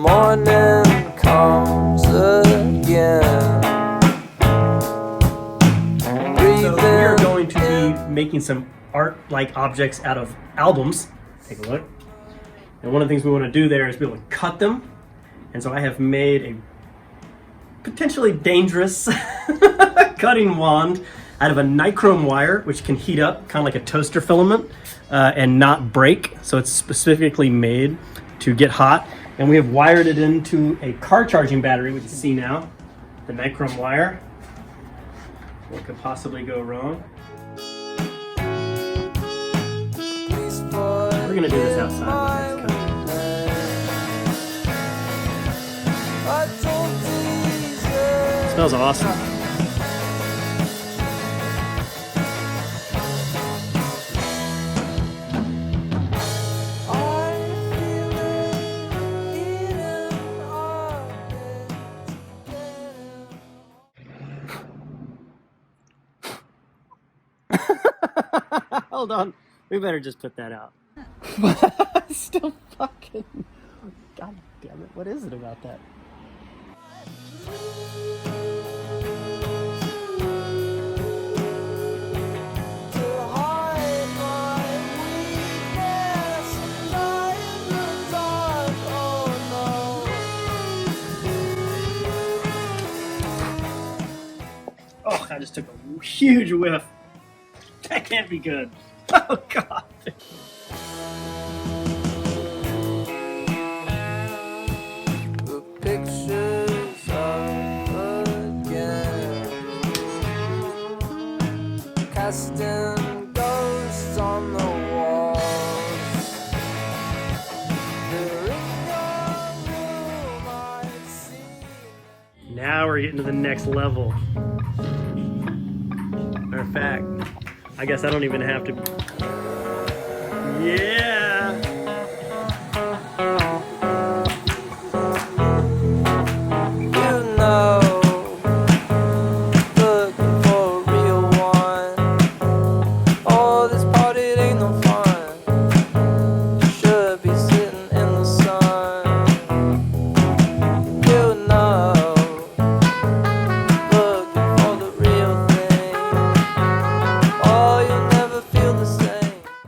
morning comes again. So we are going to be making some art-like objects out of albums. Take a look. And one of the things we want to do there is be able to cut them. And so I have made a potentially dangerous cutting wand out of a nichrome wire, which can heat up kind of like a toaster filament and not break. So it's specifically made to get hot. And we have wired it into a car charging battery, which you see now, the nichrome wire. What could possibly go wrong? We're gonna do this outside when it's coming. Smells awesome. Hold on, we better just put that out. Still fucking. God damn it, what is it about that? Oh, I just took a huge whiff. That can't be good. Oh, God. The pictures of again, casting ghosts on the walls. They're in your room, I see. Now we're getting to the next level. Matter of fact, I guess I don't even have to. Yeah!